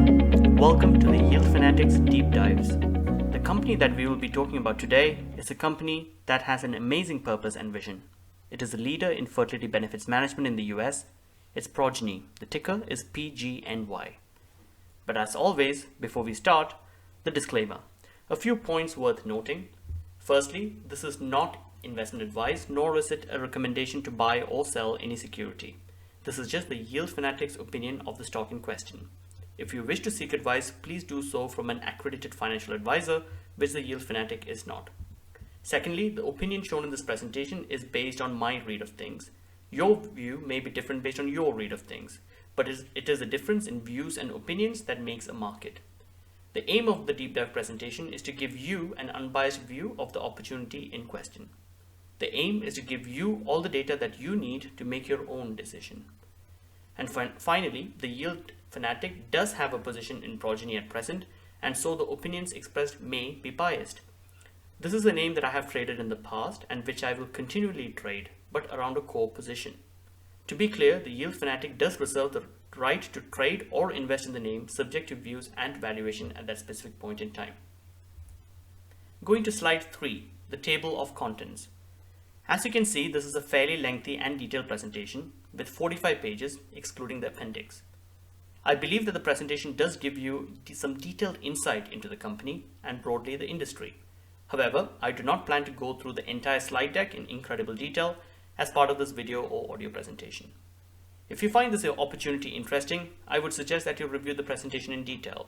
Welcome to the Yield Fanatics Deep Dives. The company that we will be talking about today is a company that has an amazing purpose and vision. It is a leader in fertility benefits management in the US. It's Progyny. The ticker is PGNY. But as always, before we start, the disclaimer. A few points worth noting. Firstly, this is not investment advice, nor is it a recommendation to buy or sell any security. This is just the Yield Fanatics opinion of the stock in question. If you wish to seek advice, please do so from an accredited financial advisor, which the Yield Fanatic is not. Secondly, the opinion shown in this presentation is based on my read of things. Your view may be different based on your read of things, but it is a difference in views and opinions that makes a market. The aim of the deep dive presentation is to give you an unbiased view of the opportunity in question. The aim is to give you all the data that you need to make your own decision. And finally, the Yield Fanatic does have a position in Progyny at present, and so the opinions expressed may be biased. This is a name that I have traded in the past and which I will continually trade, but around a core position. To be clear, the Yield Fanatic does reserve the right to trade or invest in the name subject to views and valuation at that specific point in time. Going to slide 3, the table of contents. As you can see, this is a fairly lengthy and detailed presentation with 45 pages excluding the appendix. I believe that the presentation does give you some detailed insight into the company and broadly the industry. However, I do not plan to go through the entire slide deck in incredible detail as part of this video or audio presentation. If you find this opportunity interesting, I would suggest that you review the presentation in detail.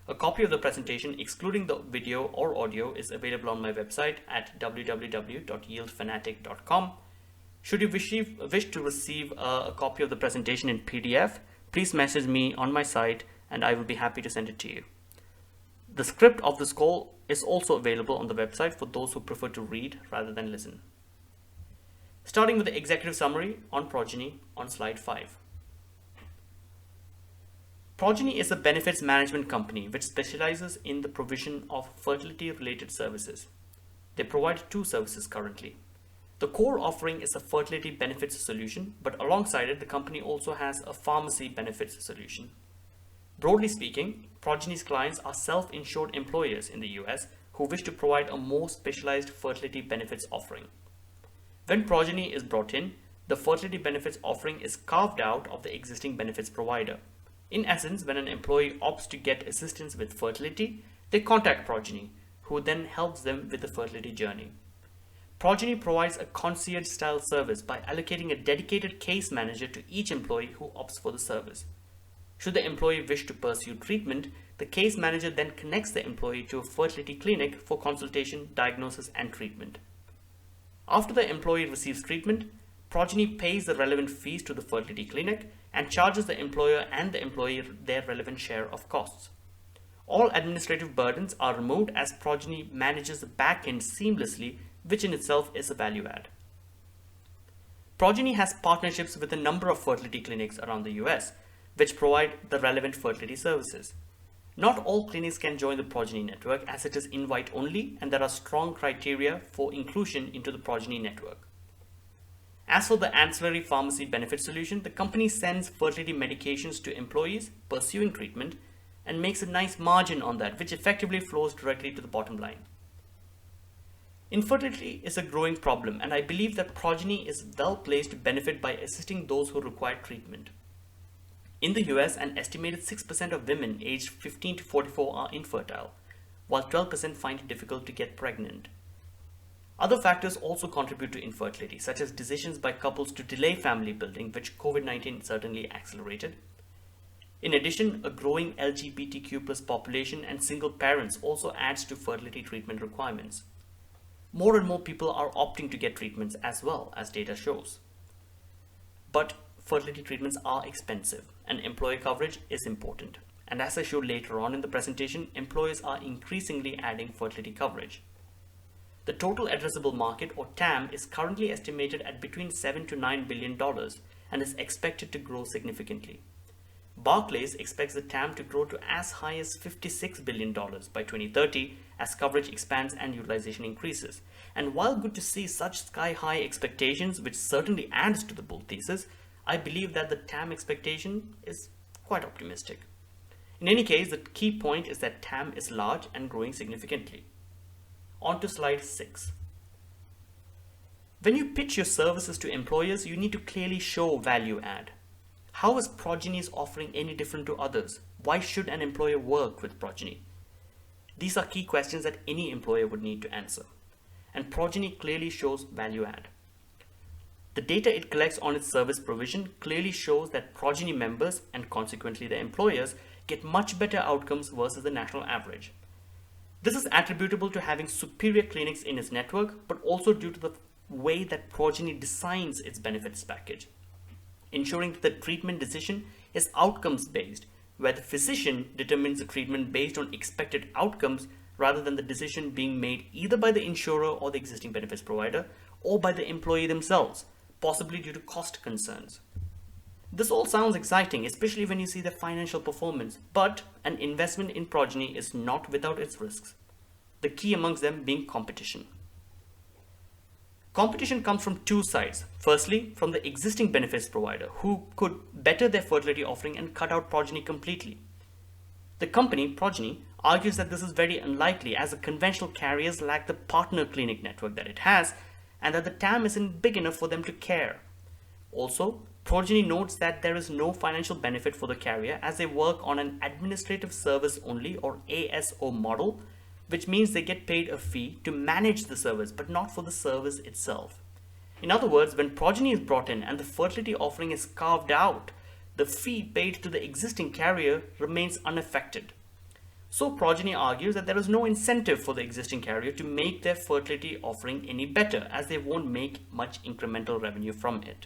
A copy of the presentation, excluding the video or audio, is available on my website at www.yieldfanatic.com. Should you wish to receive a copy of the presentation in PDF, please message me on my site and I will be happy to send it to you. The script of this call is also available on the website for those who prefer to read rather than listen. Starting with the executive summary on Progyny on slide 5. Progyny is a benefits management company which specializes in the provision of fertility-related services. They provide 2 services currently. The core offering is a fertility benefits solution, but alongside it, the company also has a pharmacy benefits solution. Broadly speaking, Progyny's clients are self-insured employers in the US who wish to provide a more specialized fertility benefits offering. When Progyny is brought in, the fertility benefits offering is carved out of the existing benefits provider. In essence, when an employee opts to get assistance with fertility, they contact Progyny, who then helps them with the fertility journey. Progyny provides a concierge-style service by allocating a dedicated case manager to each employee who opts for the service. Should the employee wish to pursue treatment, the case manager then connects the employee to a fertility clinic for consultation, diagnosis, and treatment. After the employee receives treatment, Progyny pays the relevant fees to the fertility clinic and charges the employer and the employee their relevant share of costs. All administrative burdens are removed as Progyny manages the back end seamlessly, which in itself is a value add. Progyny has partnerships with a number of fertility clinics around the US, which provide the relevant fertility services. Not all clinics can join the Progyny network as it is invite only and there are strong criteria for inclusion into the Progyny network. As for the ancillary pharmacy benefit solution, the company sends fertility medications to employees pursuing treatment and makes a nice margin on that, which effectively flows directly to the bottom line. Infertility is a growing problem, and I believe that Progyny is well placed to benefit by assisting those who require treatment. In the US, an estimated 6% of women aged 15 to 44 are infertile, while 12% find it difficult to get pregnant. Other factors also contribute to infertility, such as decisions by couples to delay family building, which COVID-19 certainly accelerated. In addition, a growing LGBTQ+ population and single parents also adds to fertility treatment requirements. More and more people are opting to get treatments as well, as data shows. But fertility treatments are expensive and employer coverage is important. And as I showed later on in the presentation, employers are increasingly adding fertility coverage. The total addressable market, or TAM, is currently estimated at between $7 to $9 billion and is expected to grow significantly. Barclays expects the TAM to grow to as high as $56 billion by 2030 as coverage expands and utilization increases. And while good to see such sky-high expectations, which certainly adds to the bull thesis, I believe that the TAM expectation is quite optimistic. In any case, the key point is that TAM is large and growing significantly. On to slide 6. When you pitch your services to employers, you need to clearly show value add. How is Progyny's offering any different to others? Why should an employer work with Progyny? These are key questions that any employer would need to answer. And Progyny clearly shows value add. The data it collects on its service provision clearly shows that Progyny members, and consequently their employers, get much better outcomes versus the national average. This is attributable to having superior clinics in its network, but also due to the way that Progyny designs its benefits package, ensuring that the treatment decision is outcomes based, where the physician determines the treatment based on expected outcomes rather than the decision being made either by the insurer or the existing benefits provider or by the employee themselves, possibly due to cost concerns. This all sounds exciting, especially when you see the financial performance, but an investment in Progyny is not without its risks, the key amongst them being competition. Competition comes from two sides. Firstly, from the existing benefits provider who could better their fertility offering and cut out Progyny completely. The company, Progyny, argues that this is very unlikely as the conventional carriers lack the partner clinic network that it has and that the TAM isn't big enough for them to care. Also, Progyny notes that there is no financial benefit for the carrier as they work on an administrative service only or ASO model, which means they get paid a fee to manage the service but not for the service itself. In other words, when Progyny is brought in and the fertility offering is carved out, the fee paid to the existing carrier remains unaffected. So Progyny argues that there is no incentive for the existing carrier to make their fertility offering any better as they won't make much incremental revenue from it.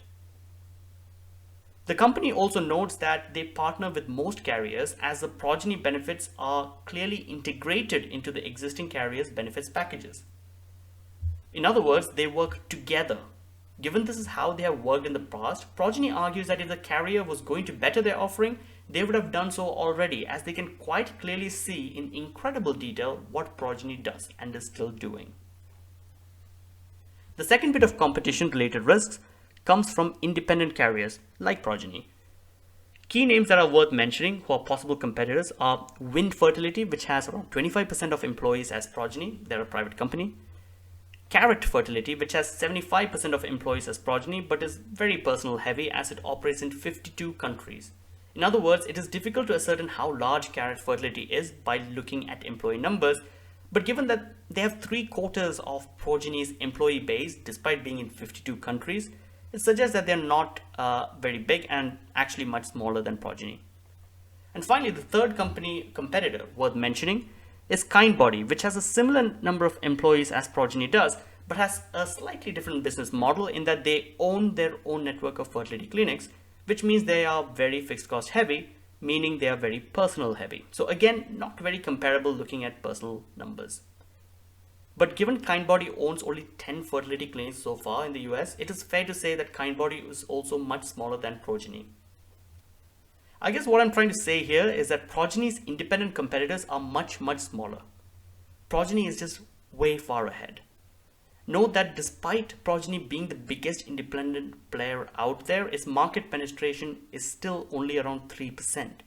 The company also notes that they partner with most carriers as the Progyny benefits are clearly integrated into the existing carriers' benefits packages. In other words, they work together. Given this is how they have worked in the past, Progyny argues that if the carrier was going to better their offering, they would have done so already, as they can quite clearly see in incredible detail what Progyny does and is still doing. The second bit of competition-related risks comes from independent carriers like Progyny. Key names that are worth mentioning who are possible competitors are Wind Fertility, which has around 25% of employees as Progyny, they're a private company. Carrot Fertility, which has 75% of employees as Progyny, but is very personal heavy as it operates in 52 countries. In other words, it is difficult to ascertain how large Carrot Fertility is by looking at employee numbers, but given that they have 3/4 of Progyny's employee base, despite being in 52 countries, it suggests that they're not very big and actually much smaller than Progyny. And finally, the third competitor worth mentioning is Kindbody, which has a similar number of employees as Progyny does, but has a slightly different business model in that they own their own network of fertility clinics, which means they are very fixed cost heavy, meaning they are very personal heavy. So again, not very comparable looking at personal numbers. But given Kindbody owns only 10 fertility clinics so far in the US, it is fair to say that Kindbody is also much smaller than Progyny. I guess what I'm trying to say here is that Progyny's independent competitors are much smaller. Progyny is just way far ahead. Note that despite Progyny being the biggest independent player out there, its market penetration is still only around 3%.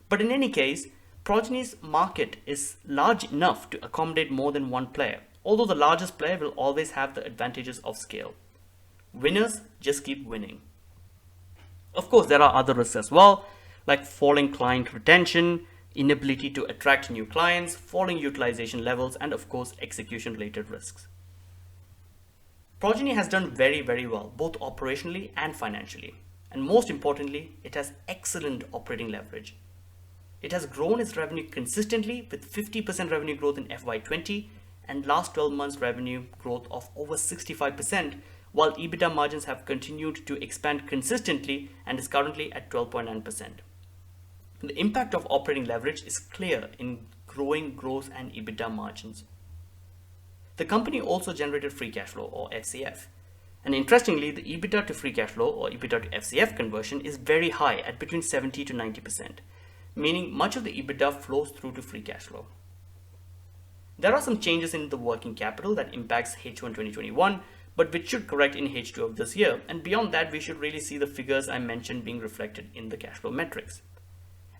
But in any case, Progyny's market is large enough to accommodate more than one player, although the largest player will always have the advantages of scale. Winners just keep winning. Of course, there are other risks as well, like falling client retention, inability to attract new clients, falling utilization levels, and of course, execution-related risks. Progyny has done very well, both operationally and financially. And most importantly, it has excellent operating leverage. It has grown its revenue consistently with 50% revenue growth in FY20 and last 12 months revenue growth of over 65%, while EBITDA margins have continued to expand consistently and is currently at 12.9%. The impact of operating leverage is clear in growing gross and EBITDA margins. The company also generated free cash flow or FCF. And interestingly, the EBITDA to free cash flow or EBITDA to FCF conversion is very high at between 70 to 90%. Meaning much of the EBITDA flows through to free cash flow. There are some changes in the working capital that impacts H1 2021, but which should correct in H2 of this year, and beyond that we should really see the figures I mentioned being reflected in the cash flow metrics.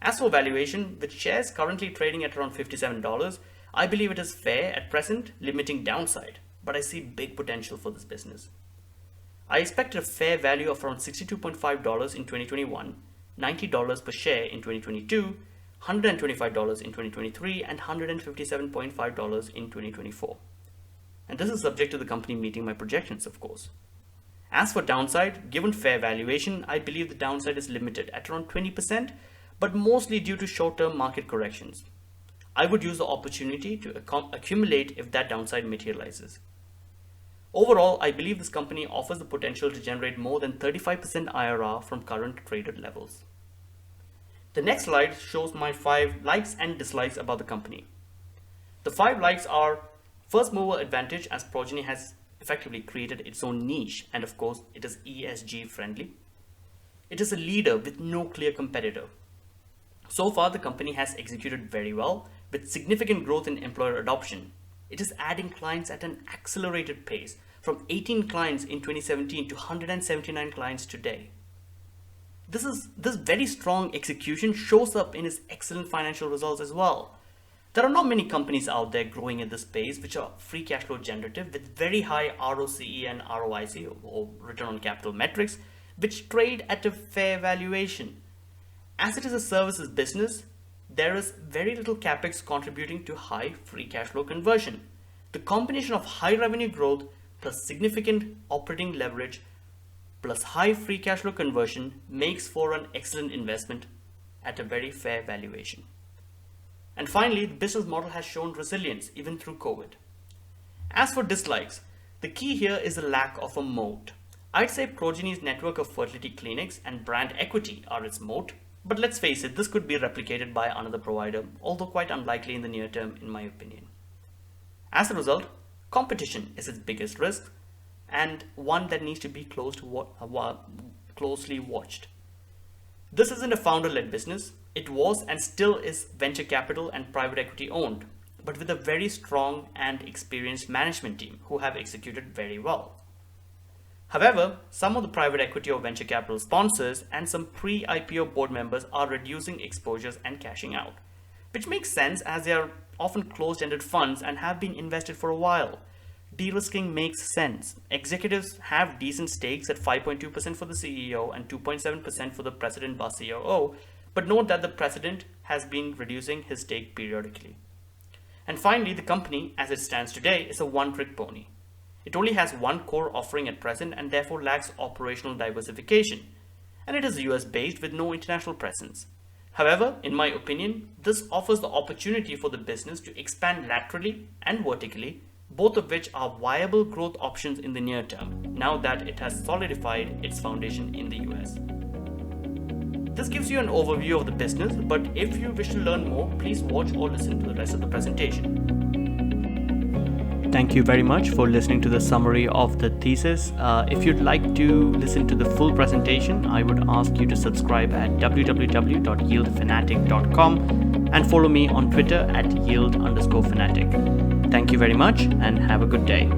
As for valuation, with shares currently trading at around $57, I believe it is fair at present, limiting downside, but I see big potential for this business. I expect a fair value of around $62.5 in 2021, $90 per share in 2022, $125 in 2023, and $157.5 in 2024. And this is subject to the company meeting my projections, of course. As for downside, given fair valuation, I believe the downside is limited at around 20%, but mostly due to short-term market corrections. I would use the opportunity to accumulate if that downside materializes. Overall, I believe this company offers the potential to generate more than 35% IRR from current traded levels. The next slide shows my 5 likes and dislikes about the company. The 5 likes are first mover advantage, as Progyny has effectively created its own niche, and of course it is ESG friendly. It is a leader with no clear competitor. So far the company has executed very well with significant growth in employer adoption. It is adding clients at an accelerated pace from 18 clients in 2017 to 179 clients today. This very strong execution shows up in its excellent financial results as well. There are not many companies out there growing in this space which are free cash flow generative with very high ROCE and ROIC or return on capital metrics, which trade at a fair valuation. As it is a services business, there is very little capex contributing to high free cash flow conversion. The combination of high revenue growth plus significant operating leverage plus high free cash flow conversion makes for an excellent investment at a very fair valuation. And finally, the business model has shown resilience even through COVID. As for dislikes, the key here is the lack of a moat. I'd say Progyny's network of fertility clinics and brand equity are its moat, but let's face it, this could be replicated by another provider, although quite unlikely in the near term in my opinion. As a result, competition is its biggest risk and one that needs to be closely watched. This isn't a founder-led business. It was and still is venture capital and private equity owned, but with a very strong and experienced management team who have executed very well. However, some of the private equity or venture capital sponsors and some pre-IPO board members are reducing exposures and cashing out, which makes sense as they are often closed-ended funds and have been invested for a while. De-risking makes sense. Executives have decent stakes at 5.2% for the CEO and 2.7% for the president / COO, but note that the president has been reducing his stake periodically. And finally, the company, as it stands today, is a one-trick pony. It only has one core offering at present and therefore lacks operational diversification, and it is US-based with no international presence. However, in my opinion, this offers the opportunity for the business to expand laterally and vertically, both of which are viable growth options in the near term, now that it has solidified its foundation in the US. This gives you an overview of the business, but if you wish to learn more, please watch or listen to the rest of the presentation. Thank you very much for listening to the summary of the thesis. If you'd like to listen to the full presentation, I would ask you to subscribe at www.yieldfanatic.com and follow me on Twitter at yield_fanatic. Thank you very much and have a good day.